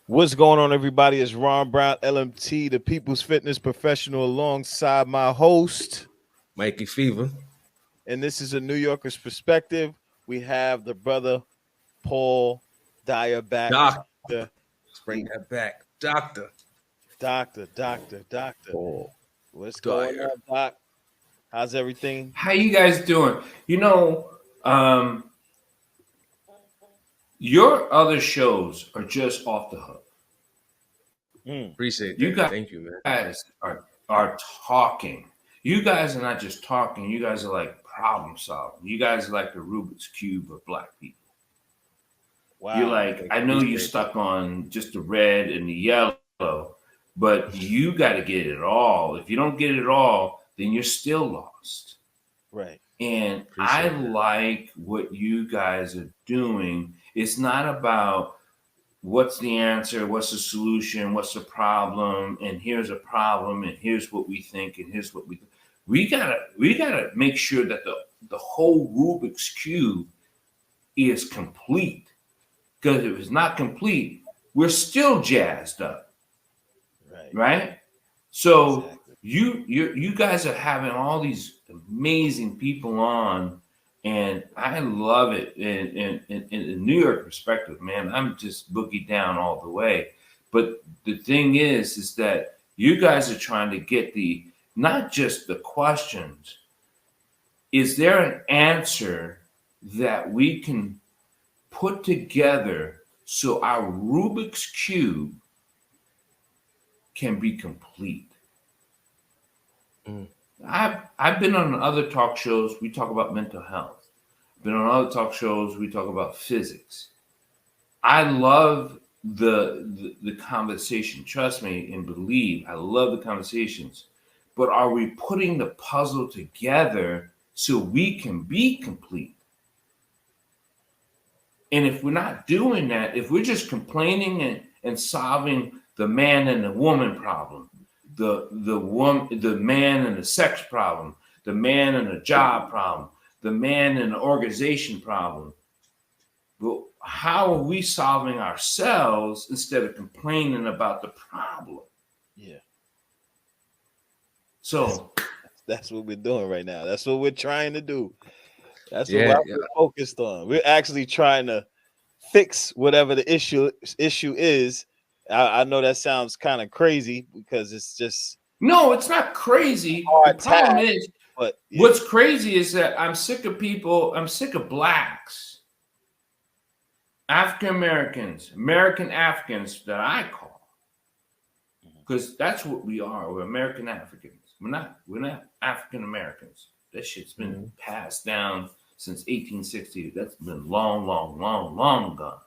What's going on, everybody? It's Ron Brown, LMT, the People's Fitness Professional, alongside my host. Mikey Fever. And this is a New Yorker's perspective. We have the brother Paul Dyer back. Doc. The Let's bring that back. Doctor. Doctor. Paul What's going Dyer. on, Doc? How's everything? How you guys doing? Um, your other shows are just off the hook. Appreciate that. You guys, Thank you, man. are talking. You guys are not just talking. You guys are like problem solving. You guys are like the Rubik's cube of black people. Wow. You're like, I know you stuck on just the red and the yellow, but you got to get it all. If you don't get it all, then you're still lost. Right. And Appreciate I that. like what you guys are doing. It's not about what's the answer, what's the solution, what's the problem, and here's a problem, and here's what we think, and here's what we think. We gotta make sure that the whole Rubik's cube is complete. Because if it's not complete, we're still jazzed up. Right? So Exactly. you guys are having all these amazing people on, and I love it. In a New York perspective, man, I'm just boogie down all the way. But the thing is that you guys are trying to get not just the questions. Is there an answer that we can put together so our Rubik's cube can be complete? I've been on other talk shows. We talk about mental health. Been on other talk shows. We talk about physics. I love the conversation. Trust me and believe. I love the conversations. But are we putting the puzzle together so we can be complete? And if we're not doing that, if we're just complaining and solving the man and the woman problem, the man and the sex problem, the man and the job problem, the man and the organization problem, but how are we solving ourselves instead of complaining about the problem? Yeah. So That's what we're doing right now. That's what we're trying to do. That's Yeah, what we're focused on. We're actually trying to fix whatever the issue is. I know that sounds kind of crazy because it's just no, it's not crazy. The hard problem task, is, but yeah. what's crazy is that I'm sick of people. I'm sick of blacks, African Americans, American Africans that I call, because that's what we are. We're American Africans. We're not African Americans. That shit's been passed down since 1860. That's been long gone.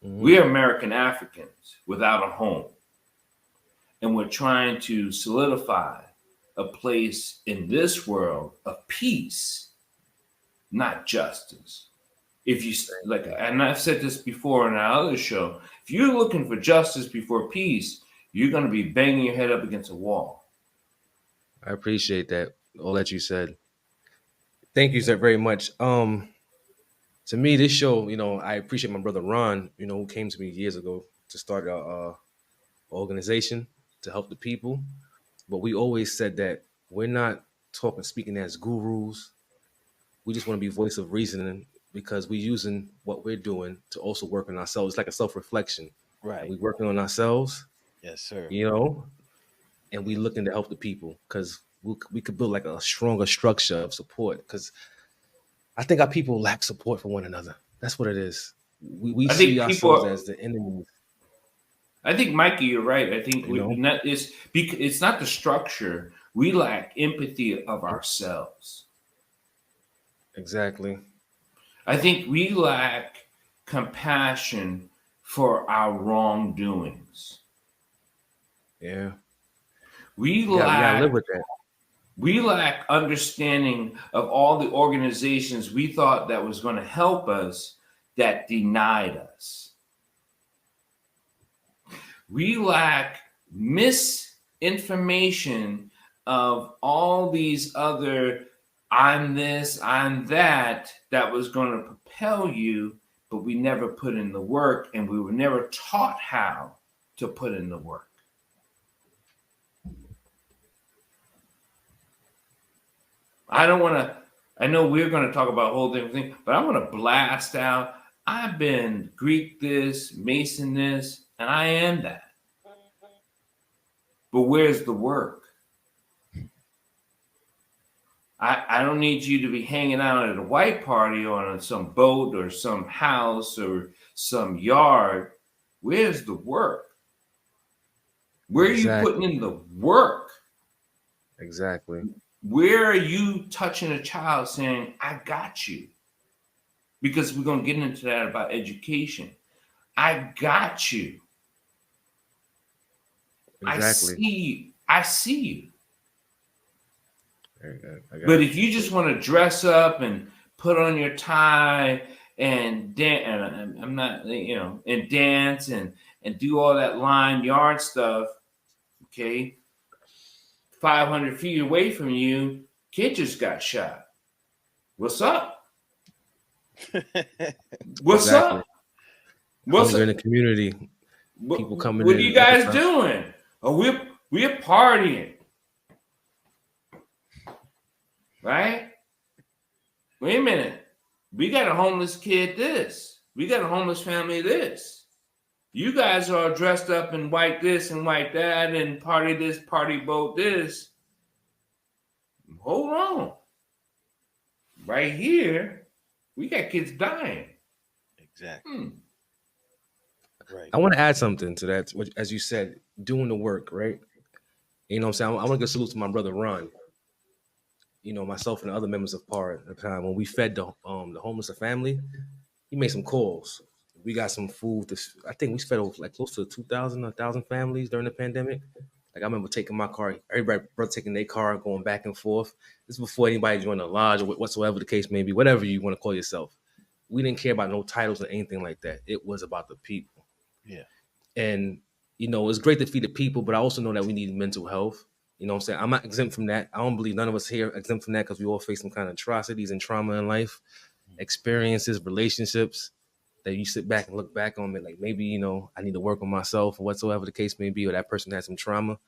We're American Africans without a home. And we're trying to solidify a place in this world of peace, not justice. If you like, and I've said this before in our other show, if you're looking for justice before peace, you're going to be banging your head up against a wall. I appreciate that. All that you said. Thank you, sir, very much. To me, this show, I appreciate my brother Ron, who came to me years ago to start a organization to help the people. But we always said that we're not speaking as gurus. We just want to be voice of reasoning because we're using what we're doing to also work on ourselves. It's like a self-reflection. Right. We're working on ourselves, Yes, sir. And we looking to help the people because we could build like a stronger structure of support because I think our people lack support for one another. That's what it is. We see ourselves as the enemies. I think, Mikey, you're right. I think it's not the structure. We lack empathy of ourselves. Exactly. I think we lack compassion for our wrongdoings. Yeah. We gotta live with that. We lack understanding of all the organizations we thought that was going to help us that denied us. We lack misinformation of all these other I'm this, I'm that was going to propel you but we never put in the work, and we were never taught how to put in the work. I know we're going to talk about a whole different thing, but I want to blast out. I've been Greek this, Mason this, and I am that. But where's the work? I don't need you to be hanging out at a white party or on some boat or some house or some yard. Where's the work? Where are you putting in the work? Exactly. Where are you touching a child saying, I got you? Because we're going to get into that about education. I got you. Exactly. I see you. But if you just want to dress up and put on your tie and dance, I'm not, and dance and do all that line yard stuff, okay, 500 feet away from you, kid just got shot. What's up? What's up? What's up in the community? People coming in. What are you guys doing? Oh, we're partying. Right? Wait a minute. We got a homeless kid this. We got a homeless family this. You guys are dressed up in white this and white that and party this, party boat this. Hold on. Right here, we got kids dying. Exactly. Right. I want to add something to that. As you said, doing the work, right? You know what I'm saying? I want to give a salute to my brother Ron. You know, myself and the other members of PAR at the time, when we fed the homeless family, he made some calls. We got some food. I think we fed like close to 2,000, 1,000 families during the pandemic. Like I remember taking my car, everybody taking their car, going back and forth. This is before anybody joined a lodge or whatsoever the case may be, whatever you want to call yourself. We didn't care about no titles or anything like that. It was about the people. Yeah. And, you know, it's great to feed the people, but I also know that we need mental health. You know what I'm saying? I'm not exempt from that. I don't believe none of us here are exempt from that because we all face some kind of atrocities and trauma in life, experiences, relationships that you sit back and look back on it like maybe, you know, I need to work on myself or whatsoever the case may be, or that person has some trauma.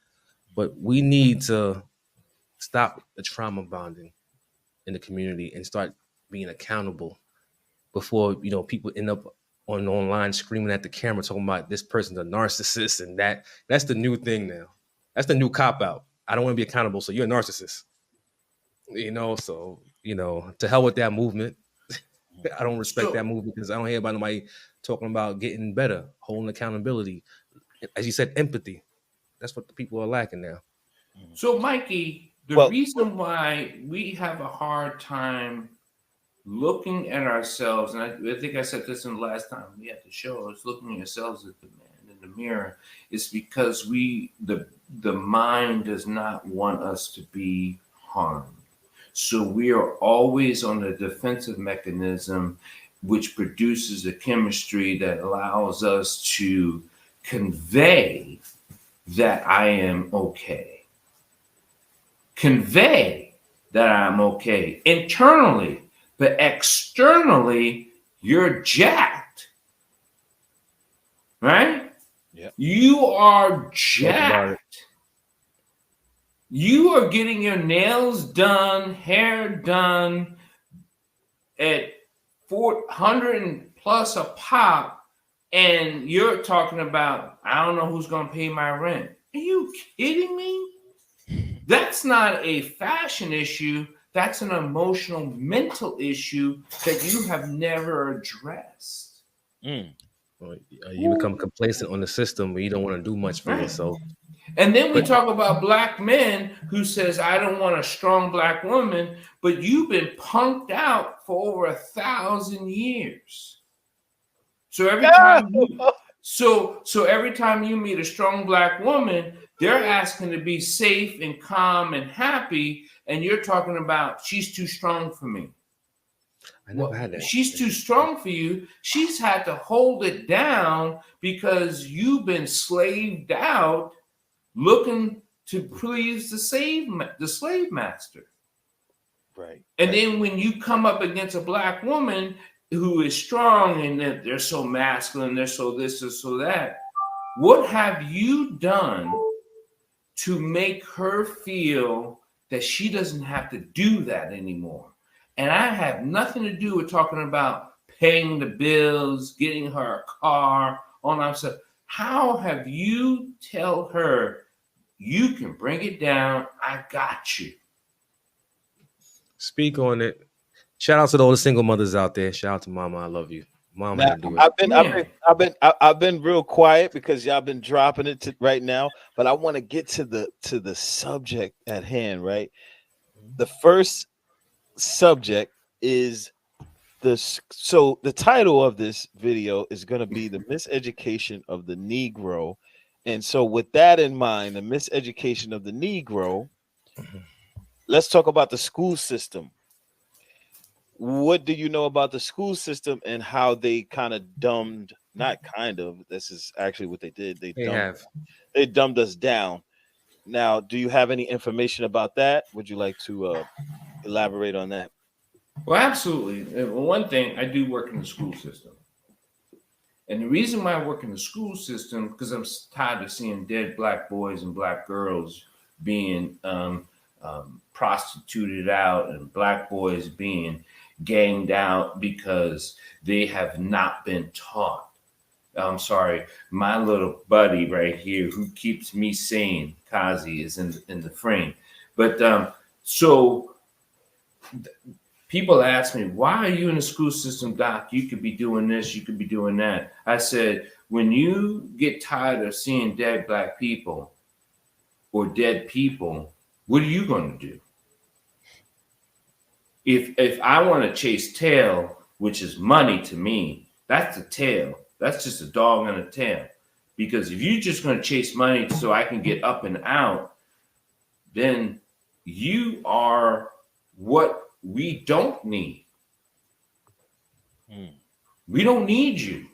But we need to stop the trauma bonding in the community and start being accountable before, you know, people end up online screaming at the camera talking about this person's a narcissist and that's the new thing now. That's the new cop out. I don't want to be accountable, so you're a narcissist. You know, so, you know, to hell with that movement. I don't respect that movement because I don't hear about nobody talking about getting better, holding accountability. As you said, empathy. That's what the people are lacking now. So, Mikey, the reason why we have a hard time looking at ourselves, and I think I said this in the last time we had the show, is looking at ourselves as the man in the mirror, is because the mind does not want us to be harmed. So we are always on the defensive mechanism, which produces a chemistry that allows us to convey that I am okay. Convey that I'm okay internally, but externally, you're jacked. Right? Yep. You are jacked. You are getting your nails done, hair done at $400 plus a pop, and you're talking about, I don't know who's going to pay my rent. Are you kidding me? That's not a fashion issue. That's an emotional, mental issue that you have never addressed. Well, you become complacent on the system where you don't want to do much for yourself. And then we talk about black men who says, I don't want a strong black woman, but you've been punked out for over 1,000 years. So every time you meet a strong black woman, they're asking to be safe and calm and happy, and you're talking about she's too strong for me. I never had that. She's too strong for you. She's had to hold it down because you've been slaved out looking to please the slave master. Right. And then when you come up against a black woman, who is strong and that they're so masculine, they're so this or so that. What have you done to make her feel that she doesn't have to do that anymore? And I have nothing to do with talking about paying the bills, getting her a car, all that stuff. How have you tell her you can bring it down? I got you. Speak on it. Shout out to all the single mothers out there. Shout out to Mama. I love you. Mom Now, had to do it. I've been real quiet because y'all been dropping it right now, but I want to get to the subject at hand, right? The first subject is this. So the title of this video is going to be the miseducation of the Negro. And so with that in mind, the miseducation of the Negro, let's talk about the school system. What do you know about the school system and how they kind of dumbed, not kind of, this is actually what they did. They dumbed us down. Now, do you have any information about that? Would you like to elaborate on that? Well, absolutely. One thing, I do work in the school system. And the reason why I work in the school system, because I'm tired of seeing dead black boys and black girls being prostituted out and black boys being ganged out because they have not been taught. I'm sorry, my little buddy right here who keeps me sane, Kazi, is in the frame. But so people ask me, why are you in the school system, Doc? You could be doing this, you could be doing that. I said, when you get tired of seeing dead black people or dead people, what are you going to do? If I want to chase tail, which is money to me, that's the tail. That's just a dog on a tail. Because if you're just going to chase money so I can get up and out, then you are what we don't need. We don't need you.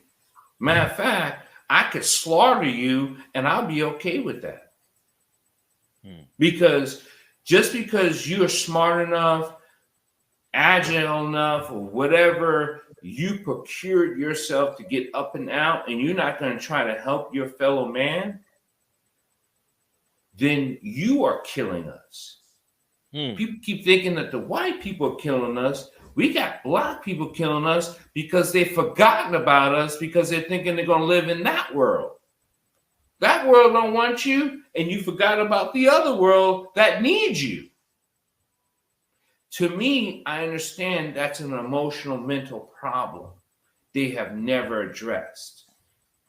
Matter of fact, I could slaughter you and I'll be okay with that. Because just because you're smart enough, agile enough, or whatever, you procured yourself to get up and out, and you're not going to try to help your fellow man, then you are killing us. People keep thinking that the white people are killing us. We got black people killing us because they've forgotten about us because they're thinking they're going to live in that world. That world don't want you, and you forgot about the other world that needs you. To me, I understand that's an emotional, mental problem they have never addressed.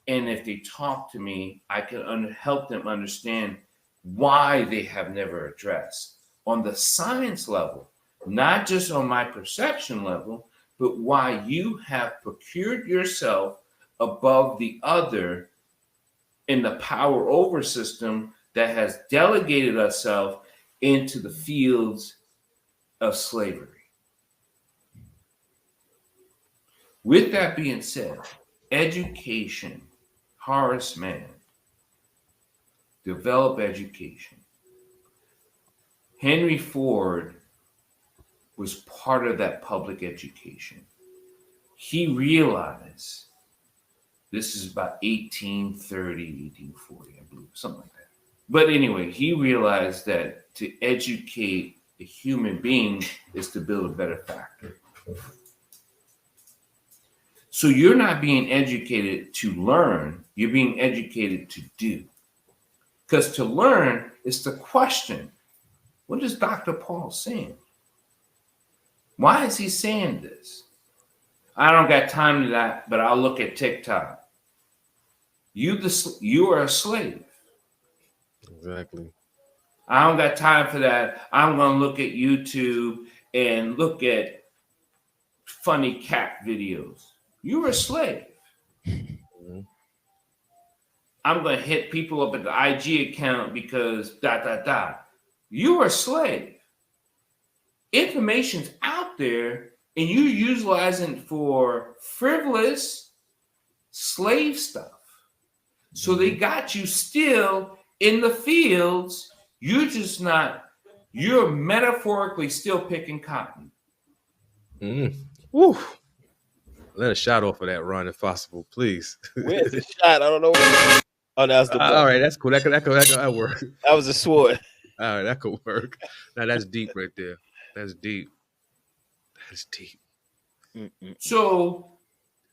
And if they talk to me, I can help them understand why they have never addressed on the science level, not just on my perception level, but why you have procured yourself above the other in the power over system that has delegated itself into the fields of slavery. With that being said, education, Horace Mann, develop education. Henry Ford was part of that public education. He realized, this is about 1830, 1840, I believe, something like that. But anyway, he realized that to educate a human being is to build a better factory. So you're not being educated to learn, you're being educated to do. Because to learn is to question. What is Dr. Paul saying? Why is he saying this? I don't got time to that, but I'll look at TikTok. You are a slave. Exactly. I don't got time for that. I'm going to look at YouTube and look at funny cat videos. You're a slave. I'm going to hit people up at the IG account because ... You're a slave. Information's out there and you're utilizing it for frivolous slave stuff. So they got you still in the fields. You're metaphorically still picking cotton. Woo. let a shot off of that, Ron, if possible, please. Where's the shot? I don't know. Oh, that's the All butt. right, that's cool. That work. That was a sword. All right, that could work. Now that's deep right there. That's deep. That's deep. So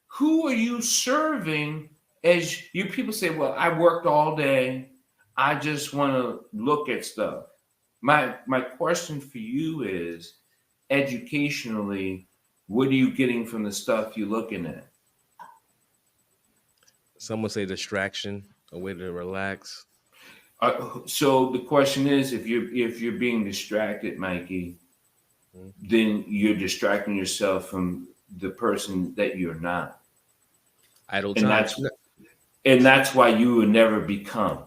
who are you serving as you people say, well, I worked all day. I just want to look at stuff. My question for you is, educationally, what are you getting from the stuff you're looking at? Some would say distraction, a way to relax. So the question is, if you're being distracted, Mikey, then you're distracting yourself from the person that you're not. Idle And time. that's why you will never become.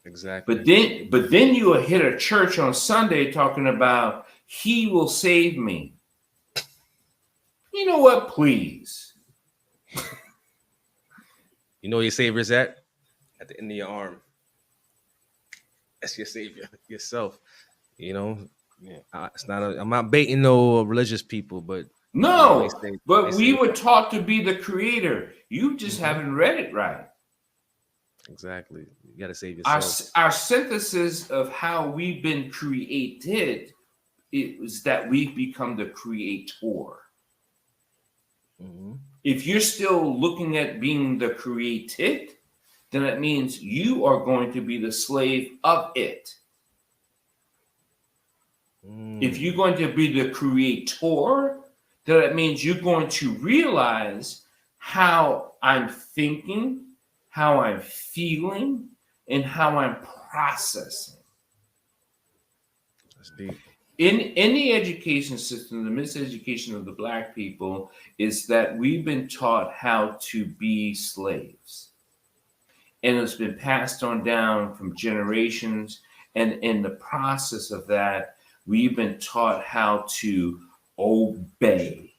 Exactly. But then you will hit a church on Sunday talking about he will save me. You know what? Please. You know where your savior's at the end of your arm. That's your savior, yourself. You know, it's not. I'm not baiting no religious people, but no. But they we say, were taught to be the creator. You just haven't read it right. Exactly. You got to save yourself. Our synthesis of how we've been created is that we've become the creator. If you're still looking at being the created, then that means you are going to be the slave of it. If you're going to be the creator, then that means you're going to realize how I'm thinking, how I'm feeling, and how I'm processing. That's deep. In the education system, the miseducation of the Black people is that we've been taught how to be slaves. And it's been passed on down from generations. And in the process of that, we've been taught how to obey.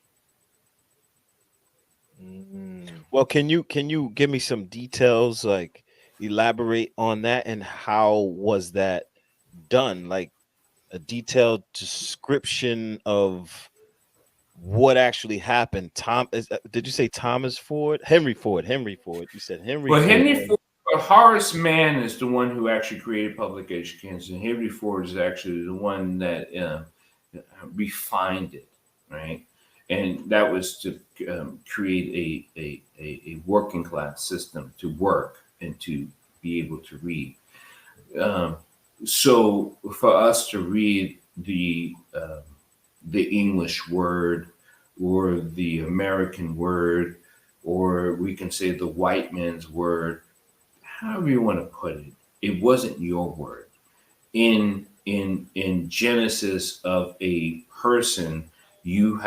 Well, can you give me some details, like elaborate on that, and how was that done? Like a detailed description of what actually happened. Did you say Thomas Ford? Henry Ford. You said Henry Well, Ford. Henry Ford, Horace Mann is the one who actually created public education. Henry Ford is actually the one that refined it, right? And that was to create a working class system to work and to be able to read. So for us to read the English word or the American word, or we can say the white man's word, however you want to put it, it wasn't your word. In Genesis of a person, you're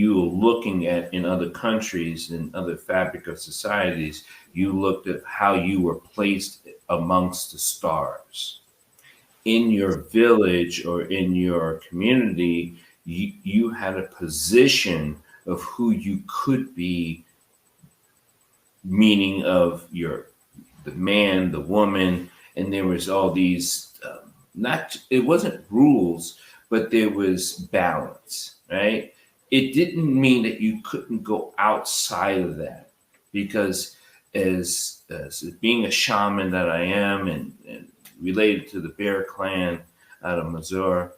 looking at in other countries and other fabric of societies, you looked at how you were placed amongst the stars. In your village or in your community, you had a position of who you could be, meaning of the man, the woman, and there was all these it wasn't rules, but there was balance, right? It didn't mean that you couldn't go outside of that, because as being a shaman that I am and related to the Bear Clan out of Missouri,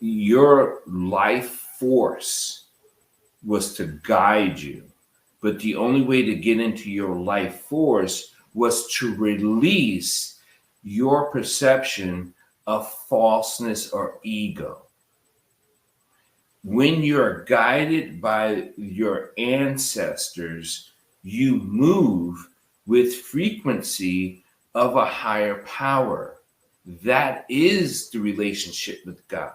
your life force was to guide you. But the only way to get into your life force was to release your perception of falseness or ego. When you're guided by your ancestors, you move with frequency of a higher power. That is the relationship with God.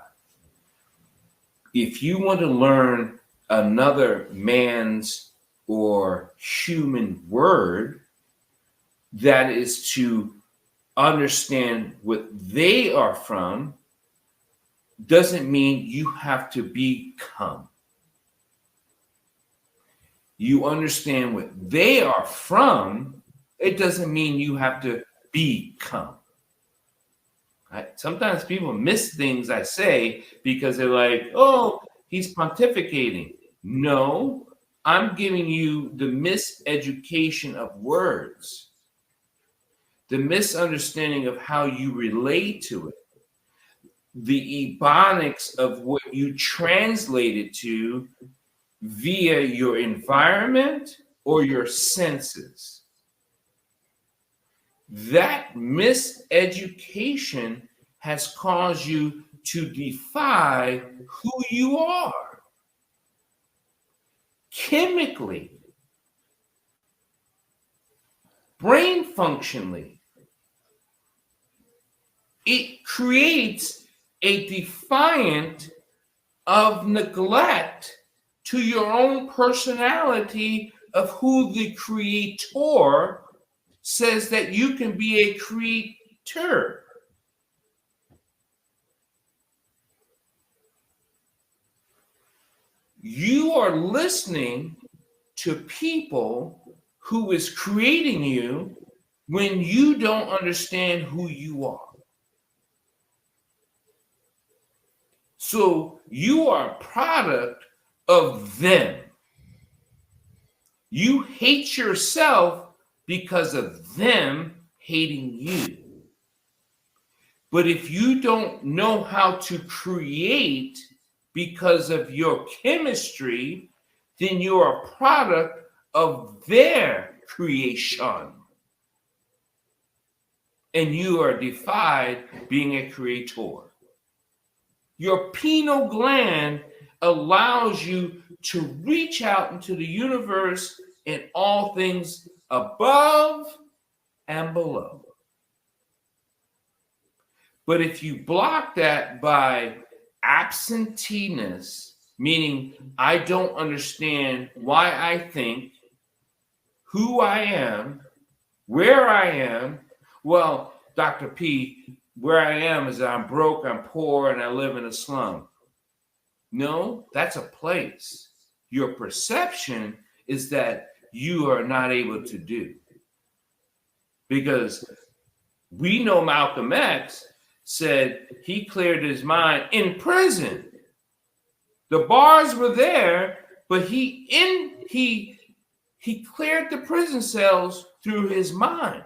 If you want to learn another man's or human word, that is to understand what they are from, doesn't mean you have to become. You understand what they are from, it doesn't mean you have to become. Right? Sometimes people miss things I say because they're like, oh, he's pontificating. No, I'm giving you the miseducation of words, the misunderstanding of how you relate to it, the ebonics of what you translate it to via your environment or your senses. That miseducation has caused you to defy who you are chemically, brain functionally. It creates a defiant of neglect to your own personality of who the creator says that you can be a creator. You are listening to people who is creating you when you don't understand who you are. So you are a product of them. You hate yourself because of them hating you. But if you don't know how to create because of your chemistry, then you're a product of their creation. And you are defied being a creator. Your pineal gland allows you to reach out into the universe and all things above and below. But if you block that by absenteeness, meaning I don't understand why I think, who I am, where I am, well, Dr. P, where I am is I'm broke, I'm poor, and I live in a slum. No, that's a place. Your perception is that you are not able to do. Because we know Malcolm X said he cleared his mind in prison. The bars were there, but he cleared the prison cells through his mind.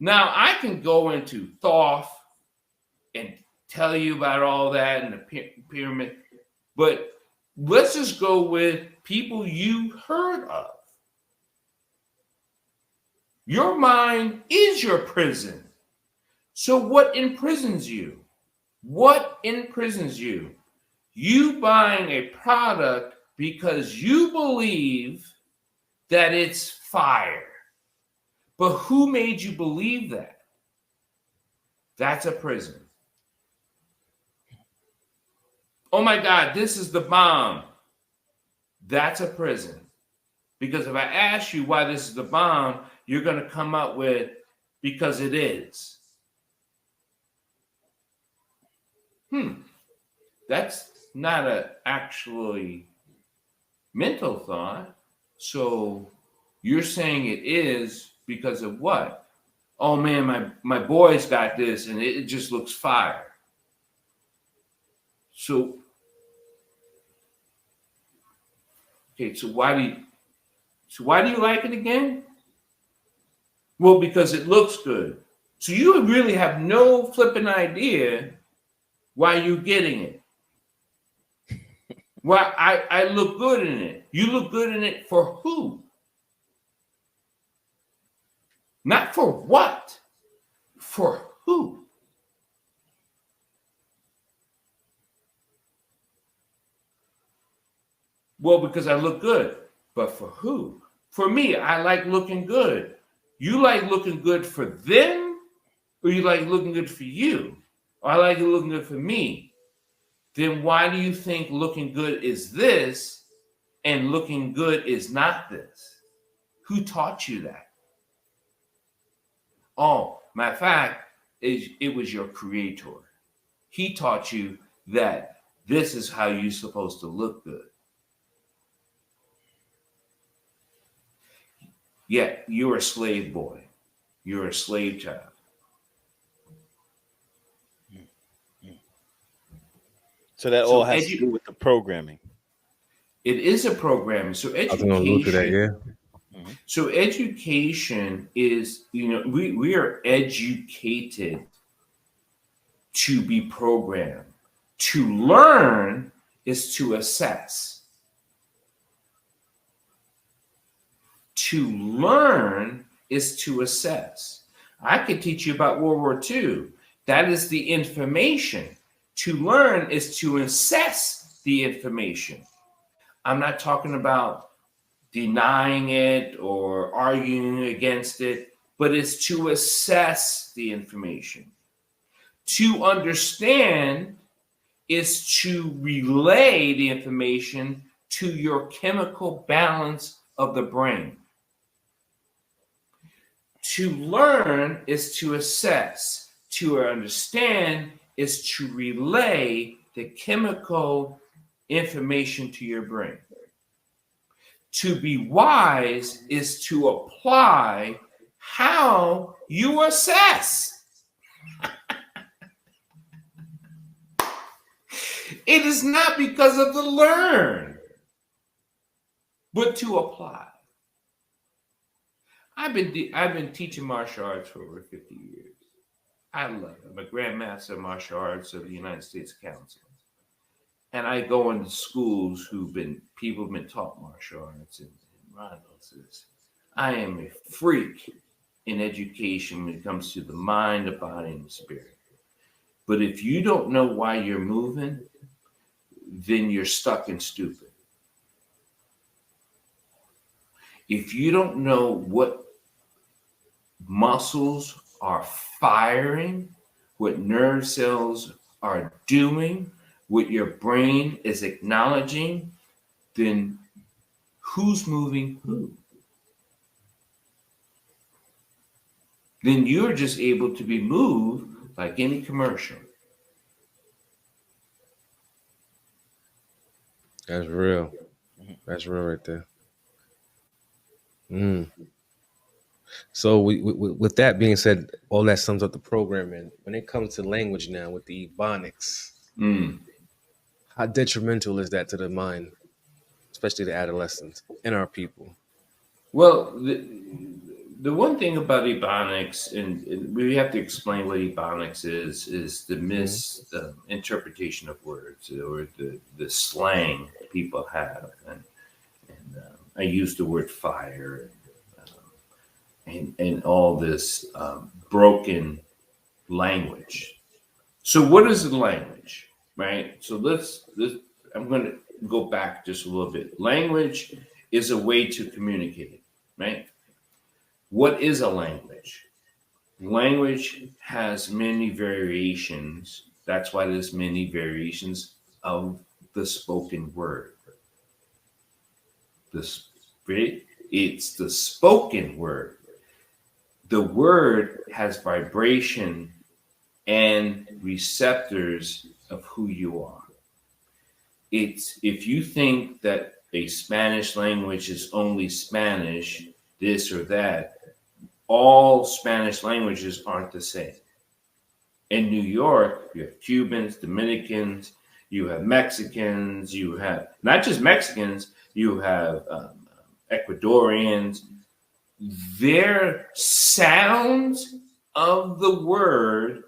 Now I can go into Thoth and tell you about all that and the pyramid, but let's just go with people you heard of. Your mind is your prison. So what imprisons you? What imprisons you? You buying a product because you believe that it's fire. But who made you believe that? That's a prison. Oh my God, this is the bomb. That's a prison. Because if I ask you why this is the bomb, you're going to come up with because it is. That's not a actually mental thought. So you're saying it is because of what? Oh man, my boy's got this and it just looks fire. So, okay, so why do you like it again? Well, because it looks good. So you really have no flipping idea why you're getting it. Well, I look good in it. You look good in it for who? Not for what? For who? Well, because I look good. But for who? For me, I like looking good. You like looking good for them? Or you like looking good for you? Or I like looking good for me? Then why do you think looking good is this and looking good is not this? Who taught you that? Oh, matter of fact, it was your creator. He taught you that this is how you're supposed to look good. Yet you're a slave boy. You're a slave child. So that all has to do with the programming. It is a programming. So I was going to allude to that, education. yeah. Mhm. So education is, we are educated to be programmed. To learn is to assess. To learn is to assess. I could teach you about World War II. That is the information. To learn is to assess the information. I'm not talking about denying it or arguing against it, but it's to assess the information. To understand is to relay the information to your chemical balance of the brain. To learn is to assess. To understand is to relay the chemical information to your brain. To be wise is to apply how you assess. It is not because of the learn, but to apply. I've been teaching martial arts for over 50 years. I love it. I'm a grandmaster of martial arts of the United States Council. And I go into schools people have been taught martial arts, and Ron knows this. I am a freak in education when it comes to the mind, the body, and the spirit. But if you don't know why you're moving, then you're stuck and stupid. If you don't know what muscles are firing, what nerve cells are doing, what your brain is acknowledging, then who's moving who? Then you're just able to be moved like any commercial. That's real. That's real right there. So with that being said, all that sums up the programming. When it comes to language now with the ebonics, how detrimental is that to the mind, especially the adolescents and our people? Well, the one thing about ebonics, and we have to explain what ebonics is the misinterpretation of words, or the slang people have. And I use the word fire and all this broken language. So what is the language, right? So I'm going to go back just a little bit. Language is a way to communicate, right? What is a language? Language has many variations. That's why there's many variations of the spoken word. It's the spoken word. The word has vibration and receptors of who you are. It's, if you think that a Spanish language is only Spanish, this or that, all Spanish languages aren't the same. In New York, you have Cubans, Dominicans, you have Mexicans, you have not just Mexicans, you have Ecuadorians. Their sound of the word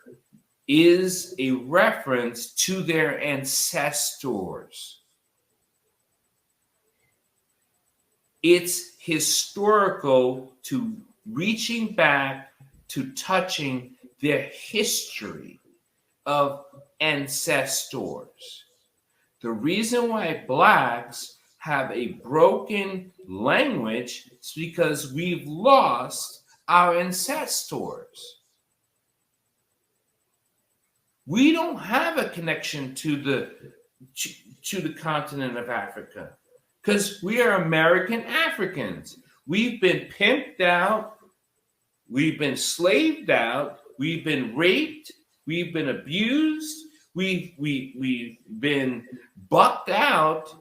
is a reference to their ancestors. It's historical to reaching back to touching their history of ancestors. The reason why Blacks have a broken language is because we've lost our ancestors. We don't have a connection to the continent of Africa because we are American Africans. We've been pimped out. We've been slaved out. We've been raped. We've been abused. We've been bucked out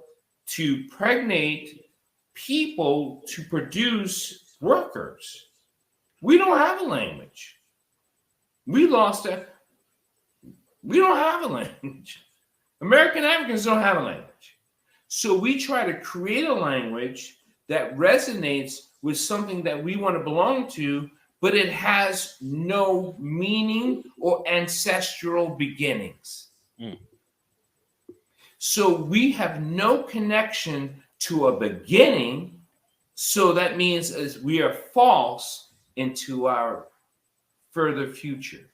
to pregnate people to produce workers. We don't have a language. We lost it. We don't have a language. American Africans don't have a language. So we try to create a language that resonates with something that we want to belong to, but it has no meaning or ancestral beginnings. So we have no connection to a beginning. So that means as we are false into our further future.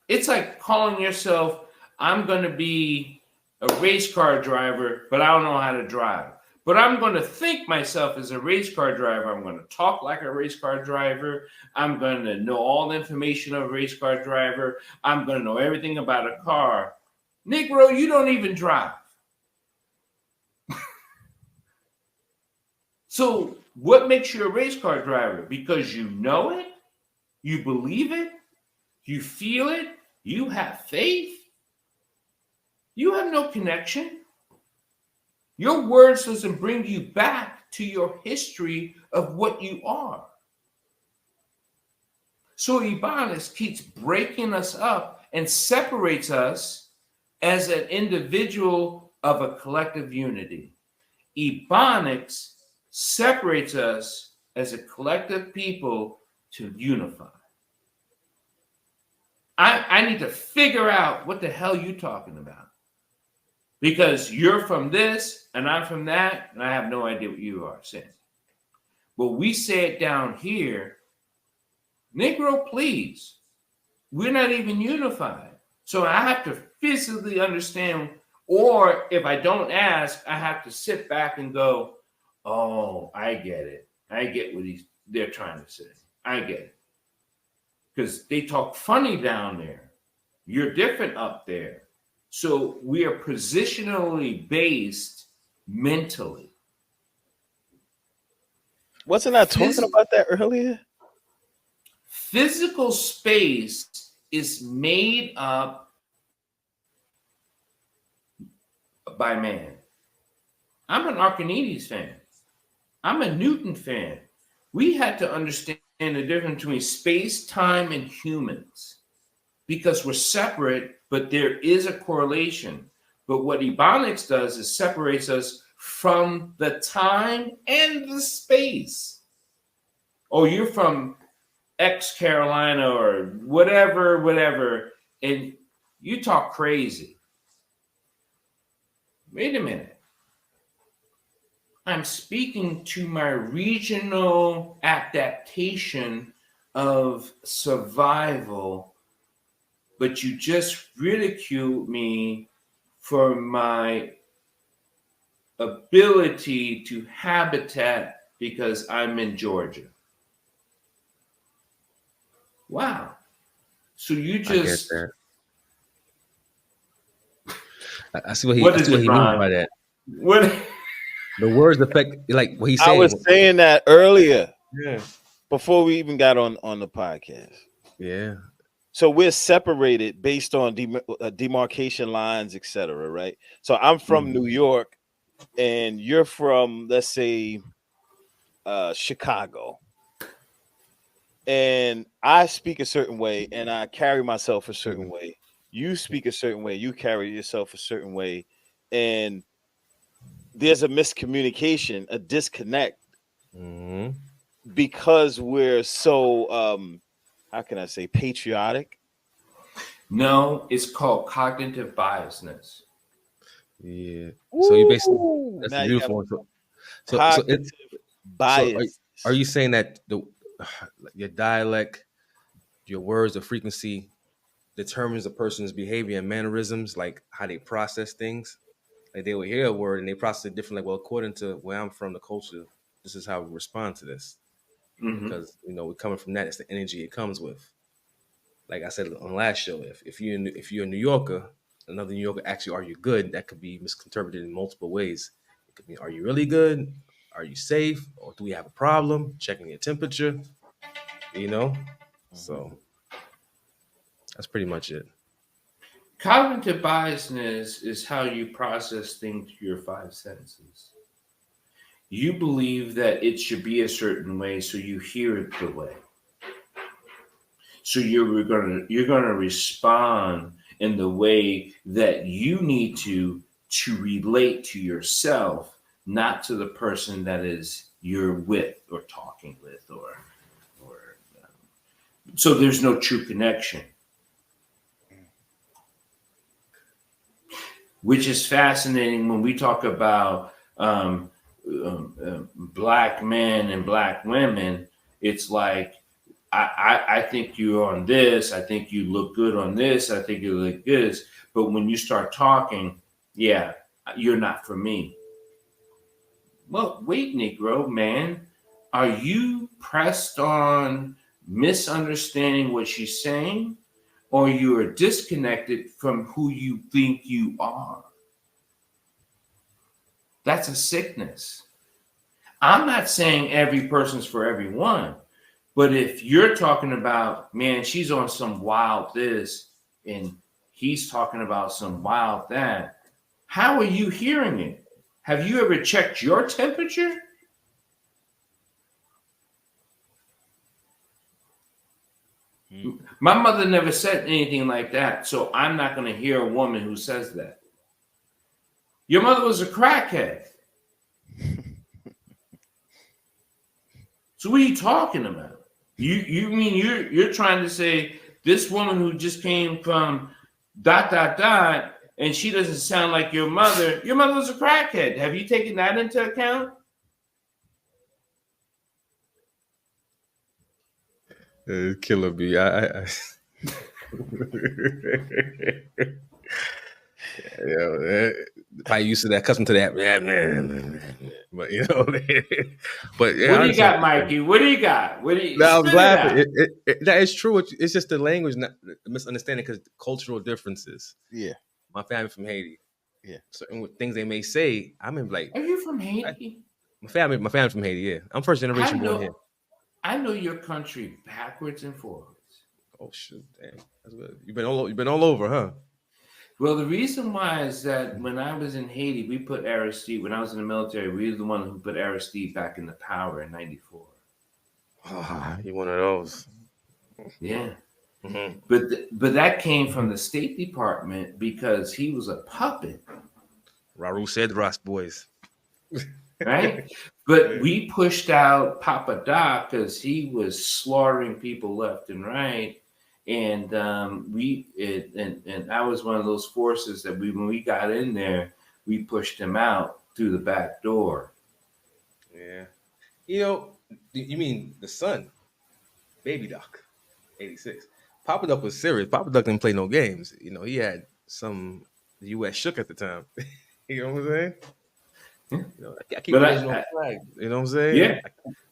It's like calling yourself, I'm going to be a race car driver, but I don't know how to drive. But I'm going to think myself as a race car driver. I'm going to talk like a race car driver. I'm going to know all the information of a race car driver. I'm going to know everything about a car. Negro, you don't even drive. So what makes you a race car driver? Because you know it, you believe it, you feel it, you have faith. You have no connection. Your words doesn't bring you back to your history of what you are. So Ebonics keeps breaking us up and separates us as an individual of a collective unity. Ebonics separates us as a collective people to unify. I need to figure out what the hell you're talking about. Because you're from this and I'm from that, and I have no idea what you are saying. But we say it down here, Negro, please. We're not even unified. So I have to physically understand, or if I don't ask, I have to sit back and go, oh, I get it. I get what they're trying to say. I get it. Because they talk funny down there. You're different up there. So we are positionally based mentally. Wasn't I talking about that earlier? Physical space is made up by man. I'm an Archimedes fan. I'm a Newton fan. We had to understand the difference between space, time, and humans because we're separate, but there is a correlation. But what Ebonics does is separates us from the time and the space. Oh, you're from X Carolina or whatever, and you talk crazy. Wait a minute. I'm speaking to my regional adaptation of survival, but you just ridiculed me for my ability to habitat because I'm in Georgia. Wow. So you just... I get that. I see what he means by that. What? The words affect, like what he's saying. I was saying that earlier. Yeah. Before we even got on the podcast. Yeah. So we're separated based on demarcation lines, etc. Right? So I'm from New York, and you're from, let's say, Chicago. And I speak a certain way, and I carry myself a certain way. You speak a certain way. You carry yourself a certain way, and there's a miscommunication, a disconnect, because we're so how can I say patriotic? No, it's called cognitive biasness. Yeah. So you basically, that's a beautiful one. So cognitive bias. So are you saying that your dialect, your words, the frequency determines a person's behavior and mannerisms, like how they process things? Like they will hear a word and they process it differently. Like, well, according to where I'm from, the culture, this is how we respond to this. Because we're coming from that. It's the energy it comes with. Like I said on the last show, if you're a New Yorker, another New Yorker asks you, "Are you good?" That could be misinterpreted in multiple ways. It could be, "Are you really good? Are you safe? Or do we have a problem?" Checking your temperature. So that's pretty much it. Cognitive biasness is how you process things through your five senses. You believe that it should be a certain way, so you hear it the way. So you're gonna respond in the way that you need to to relate to yourself, not to the person that is you're with or talking with, or so there's no true connection, which is fascinating when we talk about black men and black women. It's like, I think you're on this. I think you look good on this. I think you look good. But when you start talking, yeah, you're not for me. Well, wait, Negro, man. Are you pressed on misunderstanding what she's saying? Or you are disconnected from who you think you are? That's a sickness. I'm not saying every person's for everyone. But if you're talking about, man, she's on some wild this and he's talking about some wild that, how are you hearing it? Have you ever checked your temperature? My mother never said anything like that, so I'm not going to hear a woman who says that. Your mother was a crackhead. So what are you talking about? You mean you're trying to say this woman who just came from ... and she doesn't sound like your mother was a crackhead. Have you taken that into account? Killer bee. I probably used to that, accustomed to that. But but yeah. What do you got, Mikey? What do you got? What do you? No, I was laughing. That is true. It's just the language, not misunderstanding, because cultural differences. Yeah. My family from Haiti. Yeah. Certain things they may say, I'm in like. Are you from Haiti? My family from Haiti. Yeah, I'm first generation born here. I know your country backwards and forwards. Oh shoot! Damn, that's good. You've been all over, huh? Well, the reason why is that when I was in Haiti, we put Aristide. When I was in the military, we were the one who put Aristide back into power in '94. Oh, you're one of those. Yeah. Mm-hmm. But that came from the State Department because he was a puppet. Raul said Ross boys. Right? But we pushed out Papa Doc because he was slaughtering people left and right. And and I was one of those forces that when we got in there, we pushed him out through the back door. Yeah. You mean the son, Baby Doc, 86. Papa Doc was serious. Papa Doc didn't play no games. He had the U.S. shook at the time. You know what I'm saying? I keep the original flag. You know what I'm saying? Yeah,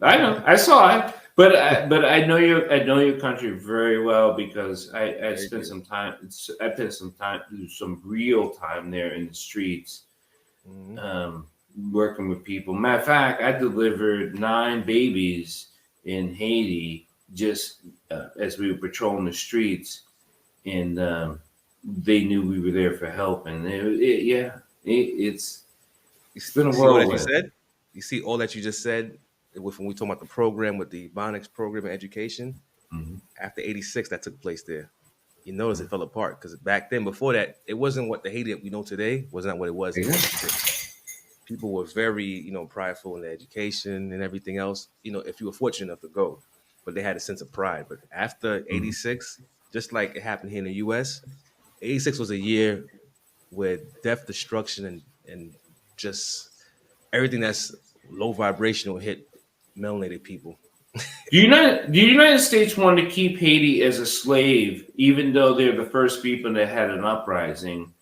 I know. I saw it, but I know your country very well because I spent some time. I spent some real time there in the streets, working with people. Matter of fact, I delivered 9 babies in Haiti just as we were patrolling the streets, and they knew we were there for help, and it's been a whirlwind. You see all that you just said when we talk about the program with the Bonics program and education. Mm-hmm. After '86, that took place there. You notice it fell apart because back then, before that, it wasn't what the Haiti that we know today was not what it was. People were very, prideful in their education and everything else. If you were fortunate enough to go, but they had a sense of pride. But after '86, just like it happened here in the U.S., '86 was a year where death, destruction, and just everything that's low vibrational hit melanated people. The United States wanted to keep Haiti as a slave, even though they're the first people that had an uprising,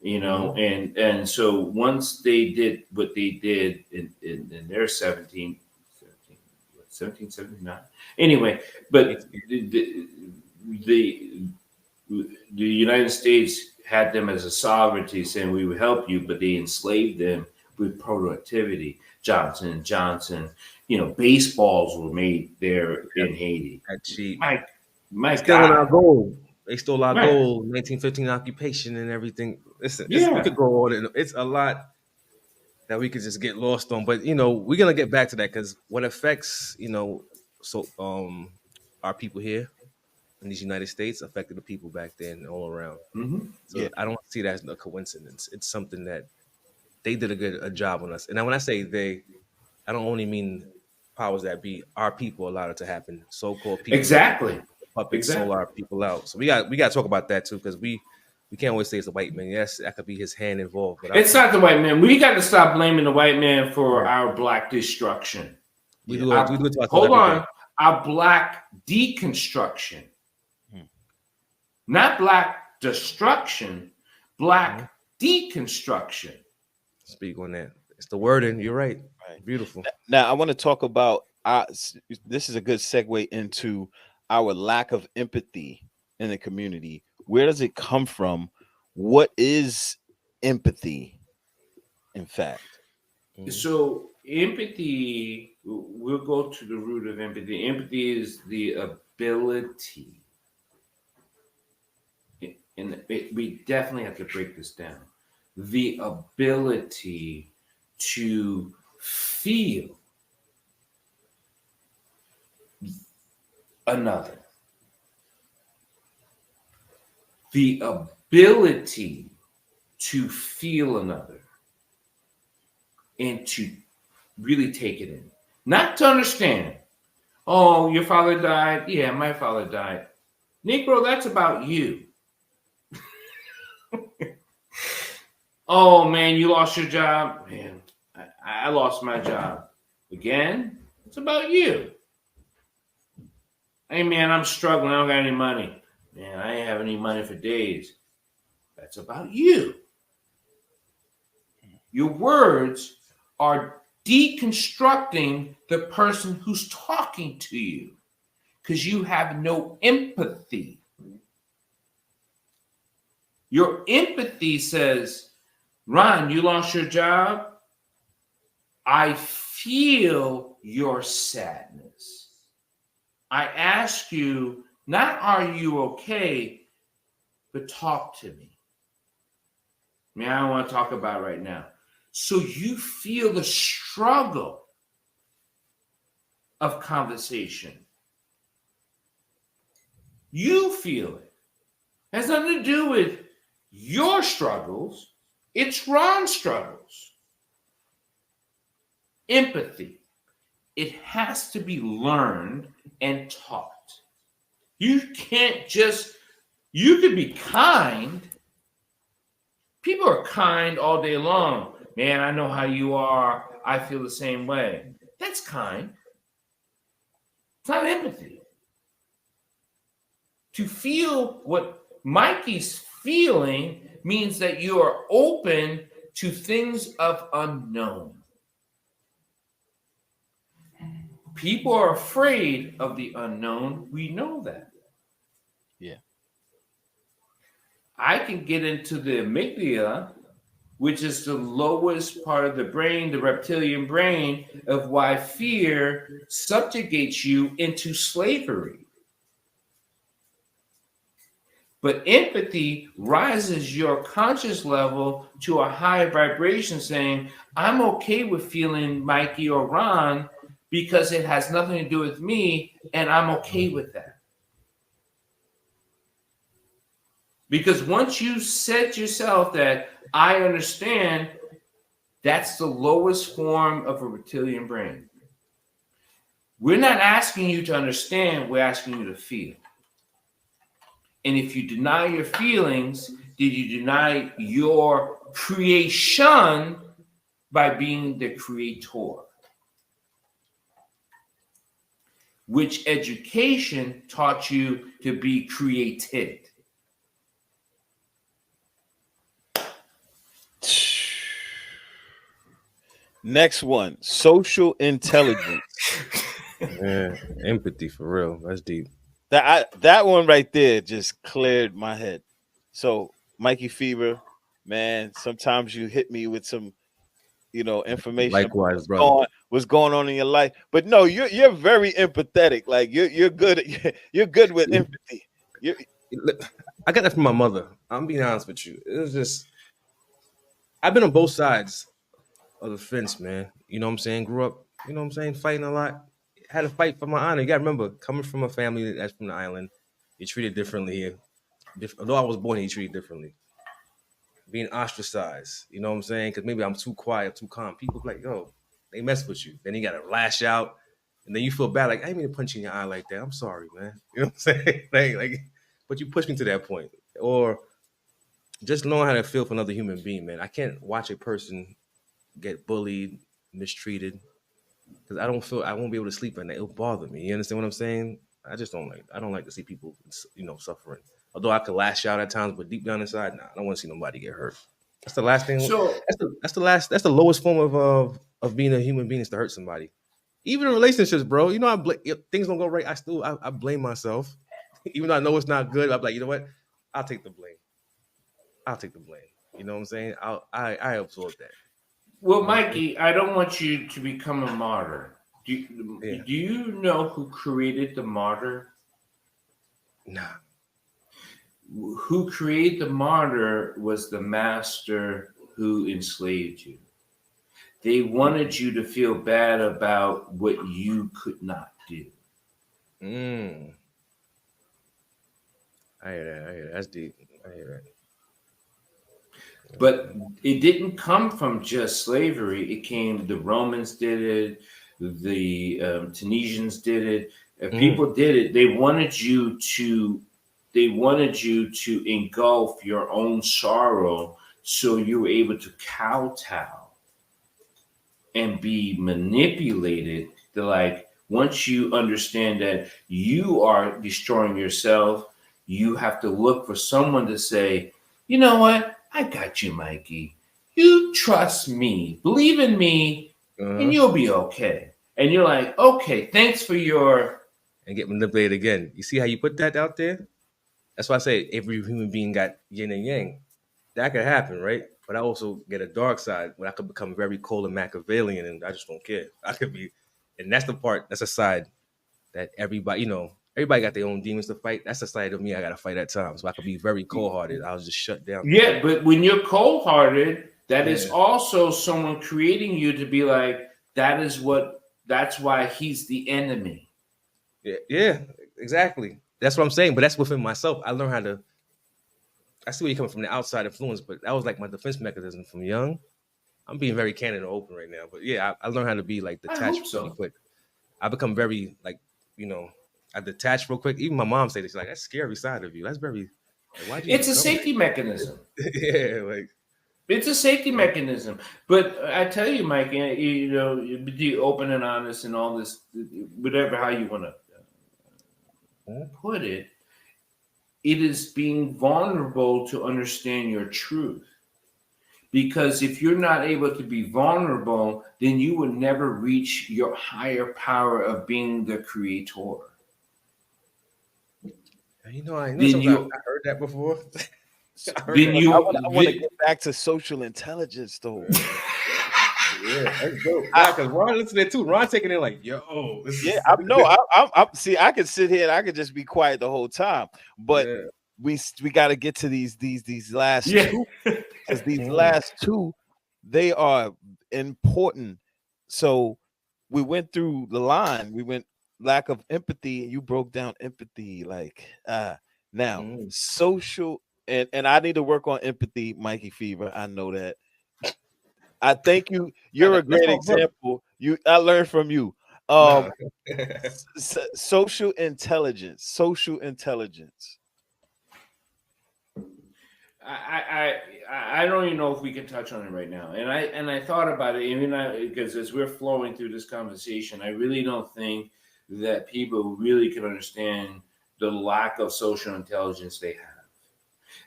and so once they did what they did in their 1779. Anyway, but the United States had them as a sovereignty, saying we would help you, but they enslaved them with productivity. Johnson & Johnson, baseballs were made there in Haiti. Cheap. My God. Our gold. They stole our gold, 1915 occupation and everything. Listen, we could go on. It's a lot that we could just get lost on, but we're gonna get back to that because what affects our people here in these United States affected the people back then all around. Mm-hmm. So I don't see that as a coincidence. It's something that they did a job on us. And now when I say they, I don't only mean powers that be. Our people allowed it to happen. So-called people, Exactly. puppets, sold Exactly. our people out. So we got to talk about that too, because we can't always say it's the white man. Yes, that could be his hand involved, but our It's people. not the white man. We got to stop blaming the white man for Yeah. our black destruction. We Yeah. do it. We do it to ourselves Hold every on. day. Our black deconstruction. Hmm. Not black destruction, black deconstruction. Speak on that. It's the wording. You're right. Right. Beautiful. Now I want to talk about this is a good segue into our lack of empathy in the community. Where does it come from? What is empathy, in fact? So empathy, we'll go to the root of empathy. Empathy is the ability, and we definitely have to break this down. The ability to feel another. The ability to feel another and to really take it in. Not to understand. Oh, your father died. Yeah, my father died. Negro, that's about you. Oh, man, you lost your job. Man, I lost my job. Again, it's about you. Hey, man, I'm struggling. I don't got any money. Man, I ain't have any money for days. That's about you. Your words are deconstructing the person who's talking to you because you have no empathy. Your empathy says, Ron, you lost your job. I feel your sadness. I ask you, not are you okay, but talk to me. I mean, I don't want to talk about it right now. So you feel the struggle of conversation. You feel it. It has nothing to do with your struggles. It's Ron's struggles. Empathy. It has to be learned and taught. You can't just, you could be kind. People are kind all day long. Man, I know how you are. I feel the same way. That's kind. It's not empathy. To feel what Mikey's feeling means that you are open to things of unknown. People are afraid of the unknown. We know that. Yeah. I can get into the amygdala, which is the lowest part of the brain, the reptilian brain, of why fear subjugates you into slavery. But empathy rises your conscious level to a higher vibration saying, I'm okay with feeling Mikey or Ron because it has nothing to do with me, and I'm okay with that. Because once you said yourself that I understand, that's the lowest form of a reptilian brain. We're not asking you to understand, we're asking you to feel. And if you deny your feelings, did you deny your creation by being the creator? Which education taught you to be created? Next one, social intelligence. Yeah, empathy for real. That's deep. That one right there just cleared my head. So, Mikey Fever, man, sometimes you hit me with some, information about Likewise, brother. what's going on in your life. But no, you're very empathetic. Like you're good at, you're good with empathy. I got that from my mother. I'm being honest with you. It was just I've been on both sides of the fence, man. You know what I'm saying? Grew up, you know what I'm saying, fighting a lot. Had to fight for my honor. You gotta remember, coming from a family that's from the island, you're treated differently here. Although I was born here, you treated differently. being ostracized. You know what I'm saying? Because maybe I'm too quiet, too calm. People be like, yo, they mess with you. Then you gotta lash out, and then you feel bad, like I didn't mean to punch you in your eye like that. I'm sorry, man. You know what I'm saying? like, but you pushed me to that point. Or just knowing how to feel for another human being, man. I can't watch a person get bullied, mistreated, because I won't be able to sleep at night. It'll bother me. You understand what I'm saying? I don't like to see people, suffering. Although I could lash out at times, but deep down inside, nah, I don't want to see nobody get hurt. That's the last thing. So That's the lowest form of being a human being is to hurt somebody. Even in relationships, bro. You know, if things don't go right, I blame myself. Even though I know it's not good, I'm like, you know what? I'll take the blame. You know what I'm saying? I absorb that. well, Mikey, I don't want you to become a martyr. Do Yeah. you know who created the martyr? Nah. Who created the martyr was the master who enslaved you. They wanted you to feel bad about what you could not do. Mm. I hear that. That's deep. I hear that. But it didn't come from just slavery. It came, the Romans did it, the Tunisians did it. If people did it, they wanted you to engulf your own sorrow so you were able to kowtow and be manipulated. To, like, once you understand that you are destroying yourself, you have to look for someone to say, you know what? I got you, Mikey. You trust me, believe in me, and you'll be okay. And you're like, okay, thanks for your... And get manipulated again. You see how you put that out there? That's why I say every human being got yin and yang. That could happen, right? But I also get a dark side where I could become very cold and Machiavellian, and I just don't care. I could be, and that's a side that everybody got their own demons to fight. That's a side of me I got to fight at times. So I could be very cold-hearted. I was just shut down. Yeah, but when you're cold-hearted, that is also someone creating you to be like, that's why he's the enemy. Yeah, exactly. That's what I'm saying. But that's within myself. I learned how to. I see where you're coming from, the outside influence, but that was like my defense mechanism from young. I'm being very candid and open right now, but yeah, I learned how to be like detached really quick. I become very I detach real quick. Even my mom say this, like, that's a scary side of you. That's very. Like, it's a safety mechanism. Yeah, like. It's a safety mechanism. But I tell you, Mike, be open and honest and all this, whatever, how you want to put it. It is being vulnerable to understand your truth. Because if you're not able to be vulnerable, then you will never reach your higher power of being the creator. I heard that before. I want to get back to social intelligence, though. Yeah, that's dope. Because Ron listening too. Ron taking it like, yo. I see. I could sit here and I could just be quiet the whole time, but we got to get to these last two, because these last two, they are important. So we went through the line. We went lack of empathy, and you broke down empathy like now social. And I need to work on empathy, Mikey Fever. I know that. I thank you. You're a great example. I learned from you. Social intelligence. I don't even know if we can touch on it right now. And I thought about it, even because as we're flowing through this conversation, I really don't think that people really can understand the lack of social intelligence they have.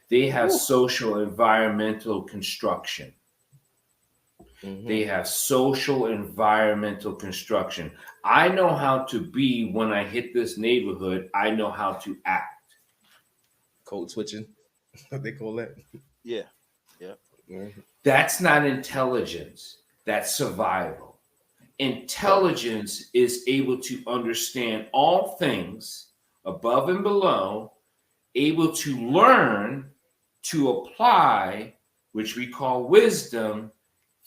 They have social environmental construction. They have social environmental construction. I know how to be when I hit this neighborhood. I know how to act. Code switching, what they call that. Yeah. That's not intelligence. That's survival. Intelligence is able to understand all things above and below, able to learn, to apply, which we call wisdom.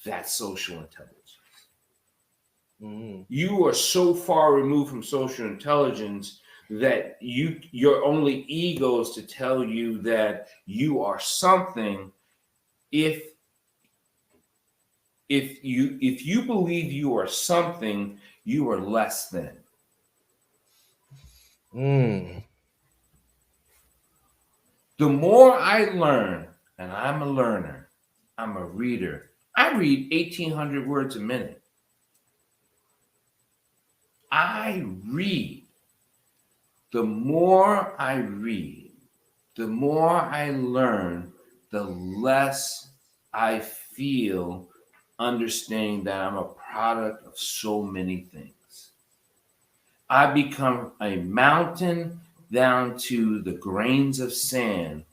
That's social intelligence. You are so far removed from social intelligence that your only ego is to tell you that you are something, if you believe you are something, you are less than. The more I learn, and I'm a learner, I'm a reader. I read 1,800 words a minute. I read. The more I read, the more I learn, the less I feel understanding that I'm a product of so many things. I become a mountain down to the grains of sand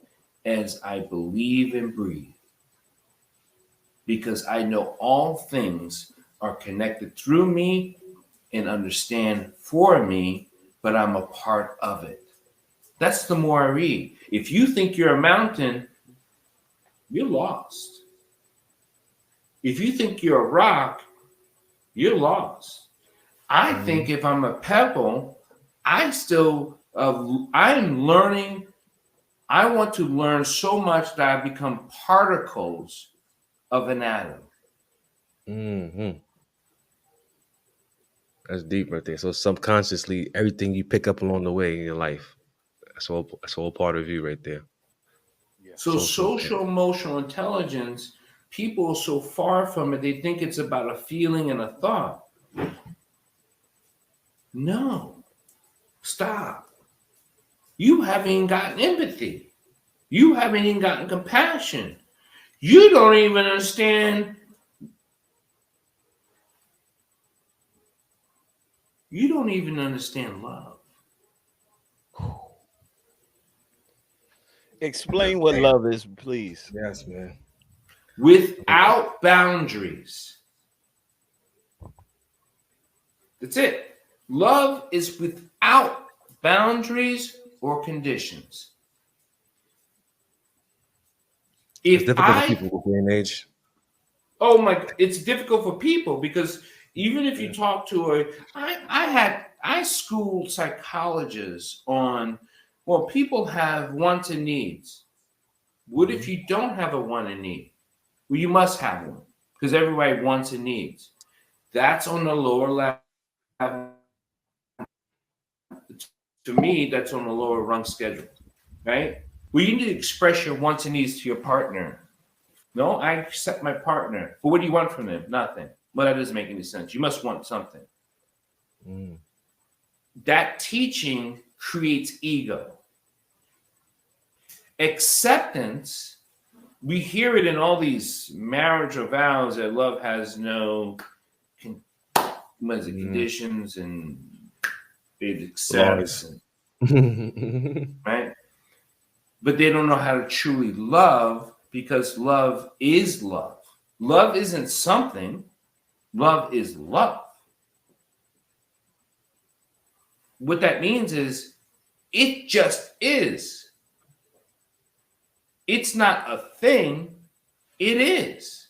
as I believe and breathe. Because I know all things are connected through me and understand for me, but I'm a part of it. That's the more I read. If you think you're a mountain, you're lost. If you think you're a rock, you're lost. I think if I'm a pebble, I'm learning. I want to learn so much that I become particles of an atom. That's deep right there. So subconsciously, everything you pick up along the way in your life, that's all part of you right there. Yeah. So social emotional intelligence, people are so far from it, they think it's about a feeling and a thought. No, stop. You haven't even gotten empathy. You haven't even gotten compassion. You don't even understand. You don't even understand love. Explain what love is, please. Yes, man. Without boundaries. That's it. Love is without boundaries or conditions. It's difficult for people with day and age. Oh my, it's difficult for people because even if you talk to I schooled psychologists on, well, people have wants and needs. What if you don't have a want and need? Well, you must have one because everybody wants and needs. That's on the lower level. To me, that's on the lower rung schedule, right? Well, you need to express your wants and needs to your partner. No, I accept my partner. But what do you want from them? Nothing. Well, that doesn't make any sense. You must want something. That teaching creates ego. Acceptance, we hear it in all these marriage vows that love has no conditions and it accepts. Right? But they don't know how to truly love because love is love. Love isn't something. Love is love. What that means is it just is. It's not a thing. It is.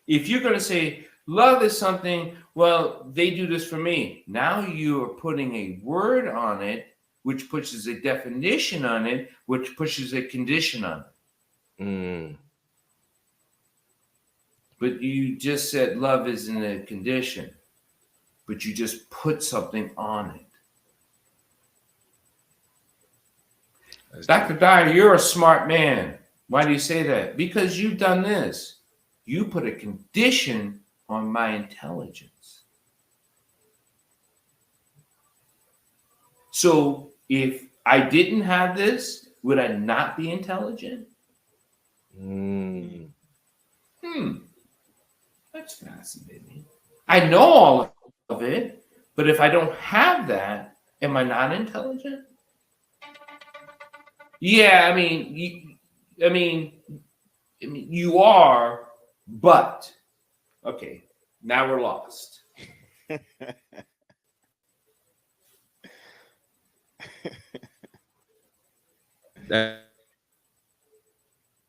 If you're going to say love is something, well, they do this for me. Now you are putting a word on it, which pushes a definition on it, which pushes a condition on it. But you just said love isn't a condition, but you just put something on it. Dr. Dyer, you're a smart man. Why do you say that? Because you've done this. You put a condition on my intelligence. So if I didn't have this, would I not be intelligent? That's fascinating. I know all of it, but if I don't have that, am I not intelligent? Yeah, I mean, you are, but okay, now we're lost.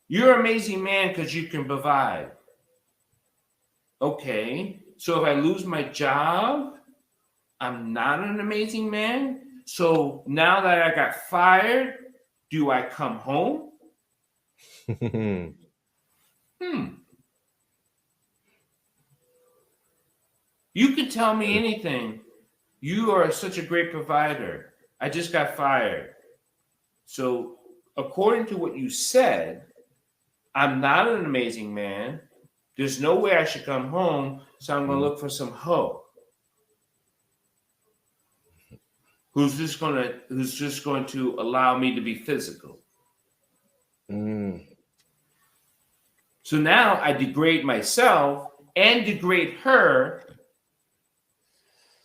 You're an amazing man because you can provide. Okay, so if I lose my job, I'm not an amazing man. So now that I got fired, do I come home? You can tell me anything. You are such a great provider. I just got fired. So, according to what you said, I'm not an amazing man. There's no way I should come home, so I'm going to look for some hoe who's just going to allow me to be physical. So now I degrade myself and degrade her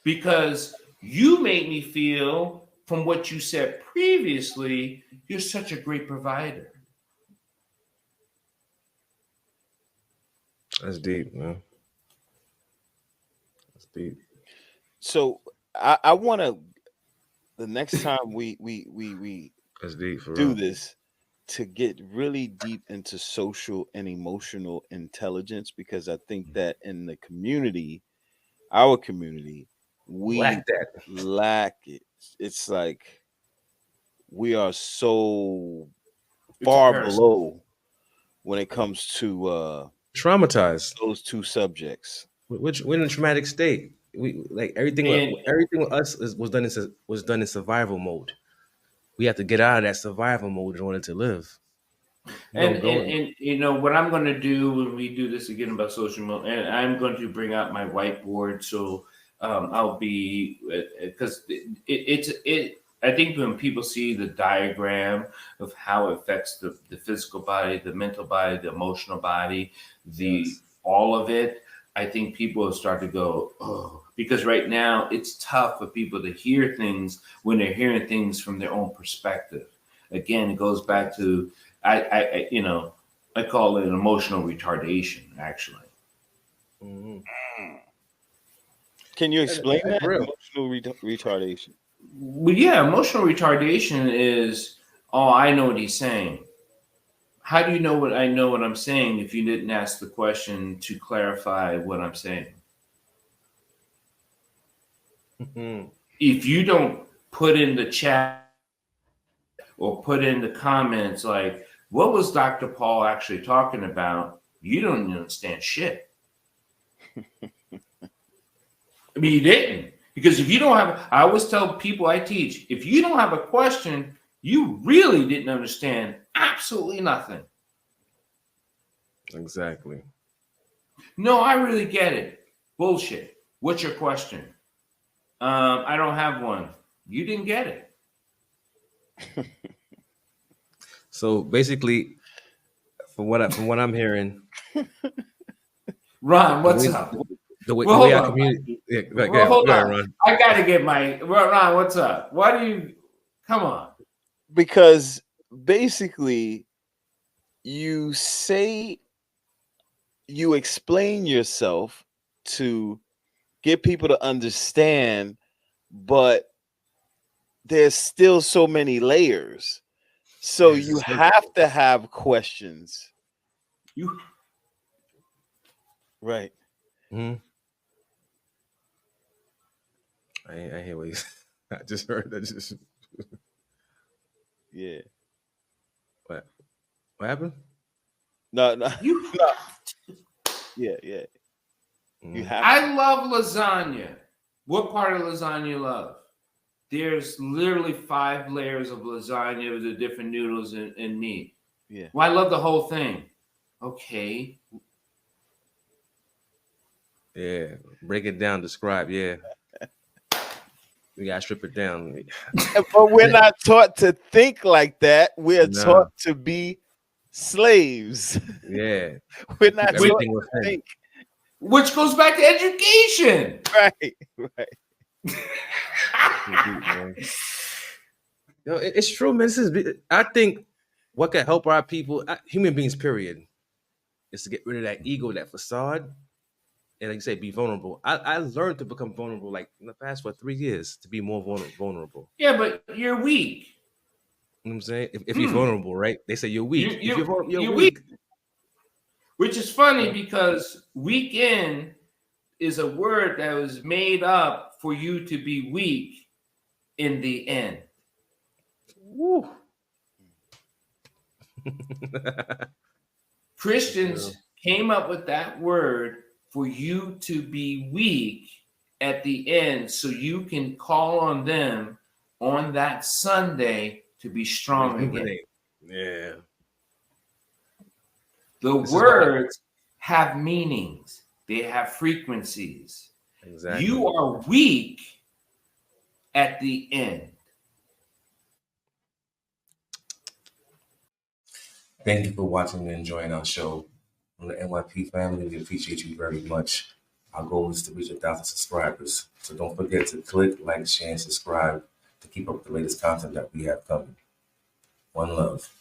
because you made me feel, from what you said previously, you're such a great provider. That's deep, man. That's deep. So I want to, the next time we That's deep for do real. this, to get really deep into social and emotional intelligence, because I think that in the community, our community, we Lack that. lack it. It's like we are so It's a far parasite. below when it comes to Traumatized. those two subjects. Which we're in a traumatic state. We like everything. And Everything with us was done in survival mode. We have to get out of that survival mode in order to live. And you know what I'm going to do when we do this again about social media, and I'm going to bring out my whiteboard. So I'll be, because it. I think when people see the diagram of how it affects the physical body, the mental body, the emotional body, all of it, I think people will start to go, oh, because right now it's tough for people to hear things when they're hearing things from their own perspective. Again, it goes back to I call it an emotional retardation, actually. Can you explain that? Real. Emotional retardation. Well, yeah, emotional retardation is, oh, I know what he's saying. How do you know what I know what I'm saying if you didn't ask the question to clarify what I'm saying? If you don't put in the chat or put in the comments like, what was Dr. Paul actually talking about? You don't understand shit. I mean, you didn't. Because if you don't have, I always tell people I teach, if you don't have a question, you really didn't understand absolutely nothing. Exactly. No, I really get it. Bullshit. What's your question? I don't have one. You didn't get it. So basically, from what I'm hearing, Ron, what's up? The way Well, our hold on. community. Yeah, Well, hold go ahead, on. Ron. I got to get Ron, what's up? Why do you, come on. Because basically you explain yourself to get people to understand, but there's still so many layers. So you have to have questions. Right. Mm-hmm. I hear what you I just heard that. Just Yeah. what happened? No. You, Yeah. You have. I love lasagna. What part of lasagna you love? There's literally 5 layers of lasagna with the different noodles and meat. Yeah. Well, I love the whole thing. Okay. Yeah. Break it down. Describe. Yeah. We gotta strip it down. But we're not taught to think like that. We're No. taught to be slaves. Yeah. We're not taught Everything to was said. think. Which goes back to education. Right. Yo, it's true, man. I think what can help our people, human beings, period, is to get rid of that ego, that facade, and like you say, be vulnerable. I learned to become vulnerable like in the past 3 years to be more vulnerable. Yeah, but you're weak. You know what I'm saying? If you're vulnerable, right? They say you're weak. If you're vulnerable, you're weak. weak. Which is funny because weekend is a word that was made up for you to be weak in the end. Woo. Christians came up with that word for you to be weak at the end so you can call on them on that Sunday to be strong again. Yeah. The words have meanings. They have frequencies. Exactly. You are weak at the end. Thank you for watching and enjoying our show. From the NYP family, we appreciate you very much. Our goal is to reach 1,000 subscribers. So don't forget to click, like, share, and subscribe to keep up with the latest content that we have coming. One love.